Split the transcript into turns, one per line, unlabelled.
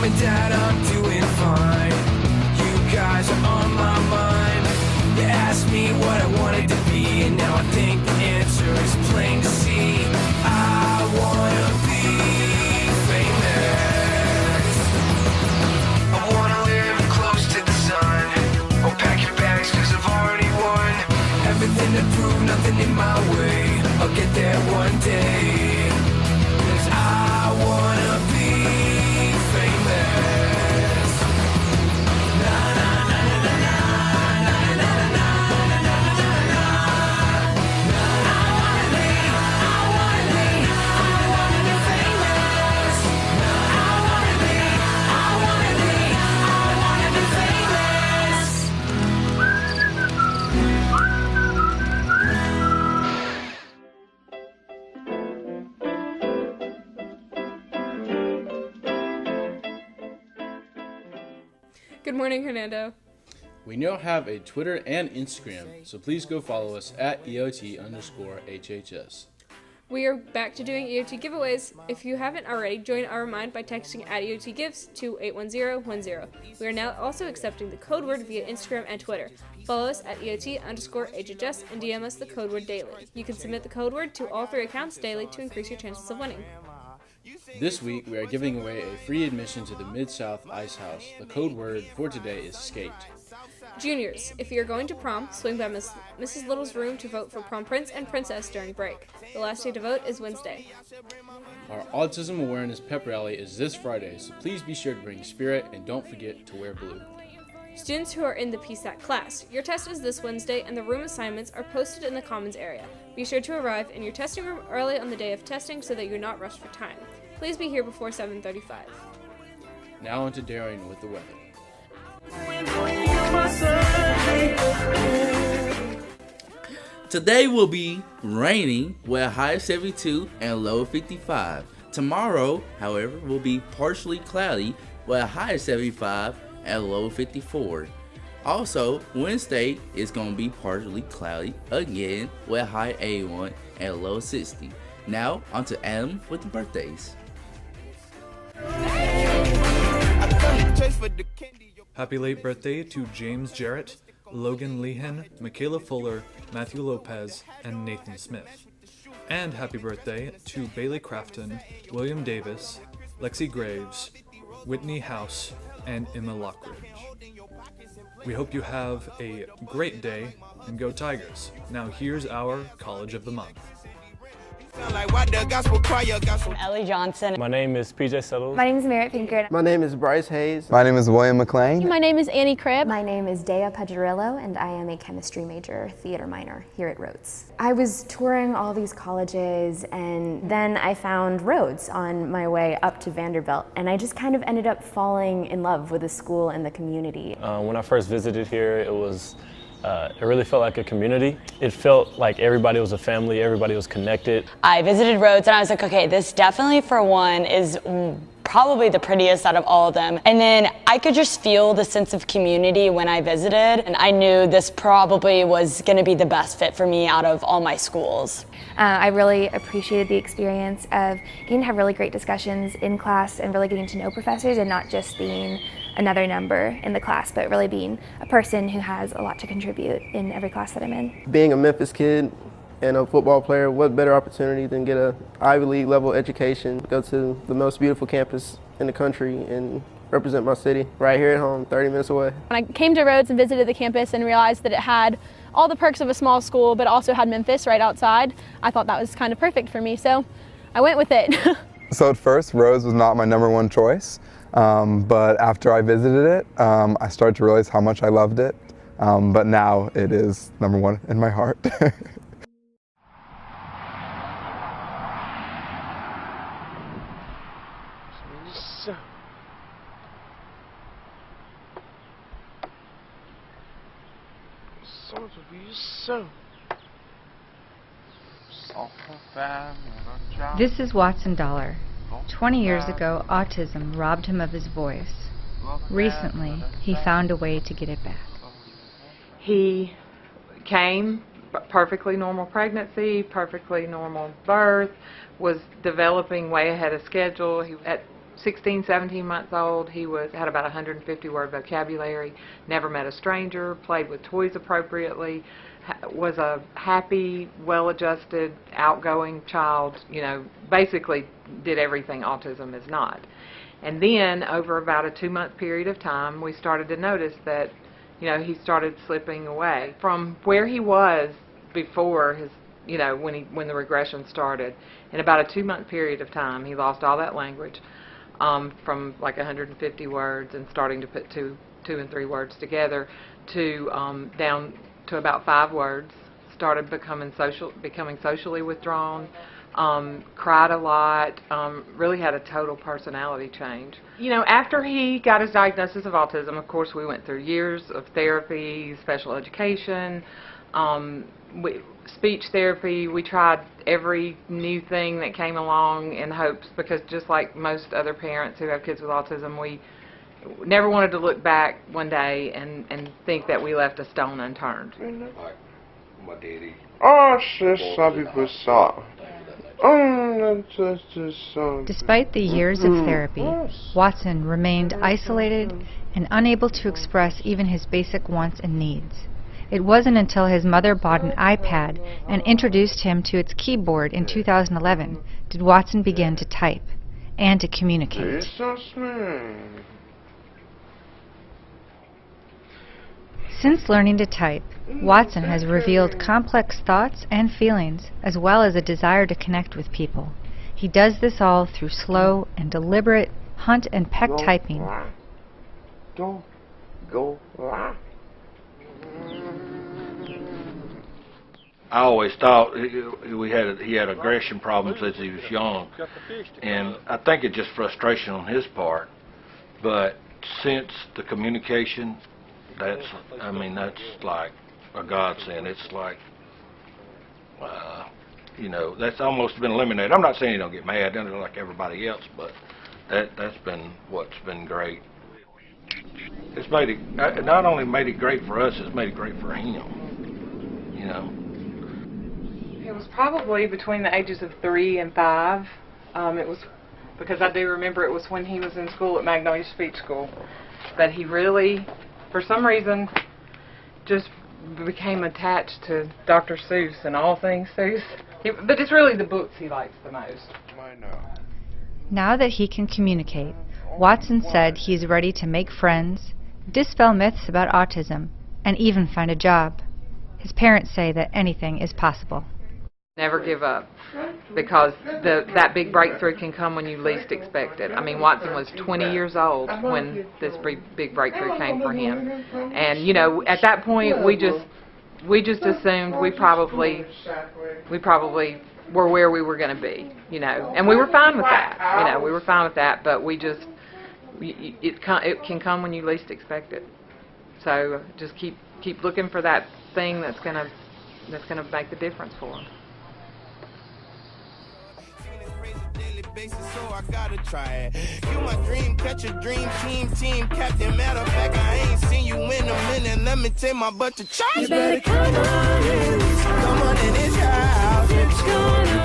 and Dad, I'm doing fine. You guys are on my mind. You asked me what I wanted to be, and now I think the answer is plain to see. I wanna be famous. I wanna live close to the sun. Oh, pack your bags, cause I've already won. Everything to prove, nothing in my way. I'll get there one day. Cause I wanna be famous. Na na na na na na na na na na na na na. I wanna be famous. I wanna be famous.
Good morning, Hernando.
We now have a Twitter and Instagram, so please go follow us at EOT_HHS.
We are back to doing EOT giveaways. If you haven't already, join our Mind by texting at EOT Gives to 81010. We are now also accepting the code word via Instagram and Twitter. Follow us at EOT_HHS and DM us the code word daily. You can submit the code word to all 3 accounts daily to increase your chances of winning.
This week, we are giving away a free admission to the Mid-South Ice House. The code word for today is skate.
Juniors, if you're going to prom, swing by Mrs. Little's room to vote for prom prince and princess during break. The last day to vote is Wednesday.
Our Autism Awareness Pep Rally is this Friday, so please be sure to bring spirit and don't forget to wear blue.
Students who are in the PSAC class, your test is this Wednesday and the room assignments are posted in the Commons area. Be sure to arrive in your testing room early on the day of testing so that you're not rushed for time. Please be here before 7:35.
Now on to Darren with the weather.
Today will be raining with a high of 72 and low of 55. Tomorrow, however, will be partially cloudy with a high of 75 and a low of 54. Also, Wednesday is going to be partially cloudy again with a high of 81 and a low of 60. Now, on to Adam with the birthdays.
Happy late birthday to James Jarrett, Logan Lehan, Michaela Fuller, Matthew Lopez, and Nathan Smith. And happy birthday to Bailey Crafton, William Davis, Lexi Graves, Whitney House, and Emma Lockridge. We hope you have a great day and go Tigers. Now here's our College of the Month.
Ellie Johnson.
My name is PJ Settles.
My name is Merritt Pinker.
My name is Bryce Hayes.
My name is William McLean.
My name is Annie Cribb.
My name is Dea Pajarillo, and I am a chemistry major, theater minor here at Rhodes. I was touring all these colleges, and then I found Rhodes on my way up to Vanderbilt, and I just kind of ended up falling in love with the school and the community.
When I first visited here, it really felt like a community. It felt like everybody was a family, everybody was connected.
I visited Rhodes and I was like, okay, this definitely for one is probably the prettiest out of all of them. And then I could just feel the sense of community when I visited, and I knew this probably was going to be the best fit for me out of all my schools.
I really appreciated the experience of getting to have really great discussions in class and really getting to know professors and not just being another number in the class, but really being a person who has a lot to contribute in every class that I'm in.
Being a Memphis kid and a football player, what better opportunity than get a Ivy League level education, go to the most beautiful campus in the country and represent my city right here at home, 30 minutes away.
When I came to Rhodes and visited the campus and realized that it had all the perks of a small school, but also had Memphis right outside, I thought that was kind of perfect for me, so I went with it.
So at first, Rhodes was not my number one choice, but after I visited it, I started to realize how much I loved it, but now it is number one in my heart.
This is Watson Dollar. 20 years ago, autism robbed him of his voice. Recently, he found a way to get it back.
He came, perfectly normal pregnancy, perfectly normal birth, was developing way ahead of schedule. At 16, 17 months old, he had about 150 word vocabulary, never met a stranger, played with toys appropriately, was a happy, well-adjusted, outgoing child, you know, basically did everything autism is not. And then over about a 2-month period of time, we started to notice that, you know, he started slipping away from where he was before his, you know, when the regression started. In about a 2-month period of time, he lost all that language, from like 150 words and starting to put two and three words together to down to about 5 words. Started becoming socially withdrawn. Cried a lot. Really had a total personality change. You know, after he got his diagnosis of autism, of course, we went through years of therapy, special education, speech therapy. We tried every new thing that came along in hopes, because just like most other parents who have kids with autism, we never wanted to look back one day and think that we left a stone unturned.
Despite the years of therapy, Watson remained isolated and unable to express even his basic wants and needs. It wasn't until his mother bought an iPad and introduced him to its keyboard in 2011 did Watson begin to type and to communicate. Since learning to type, Watson has revealed complex thoughts and feelings, as well as a desire to connect with people. He does this all through slow and deliberate hunt and peck typing.
I always thought he had aggression problems since he was young, and I think it's just frustration on his part. But since the communication, that's like a godsend. It's like, you know, that's almost been eliminated. I'm not saying he don't get mad like everybody else, but that's been what's been great. It's made it, not only made it great for us, it's made it great for him, you know.
It was probably between the ages of 3 and 5. It was, because I do remember it was when he was in school at Magnolia Speech School, that he really, for some reason, just became attached to Dr. Seuss and all things Seuss. But it's really the books he likes the most.
Now that he can communicate, Watson said he is ready to make friends, dispel myths about autism, and even find a job. His parents say that anything is possible.
Never give up, because that big breakthrough can come when you least expect it. I mean, Watson was 20 years old when this big breakthrough came for him, and you know, at that point we just assumed we probably were where we were going to be, you know, and we were fine with that. You know, we were fine with that, but it can come when you least expect it. So just keep looking for that thing that's gonna make the difference for them.
So I gotta try it. You my dream catcher, dream team captain. Matter of fact, I ain't seen you in a minute. Let me take my butt to church. You better come on in this house. It's gonna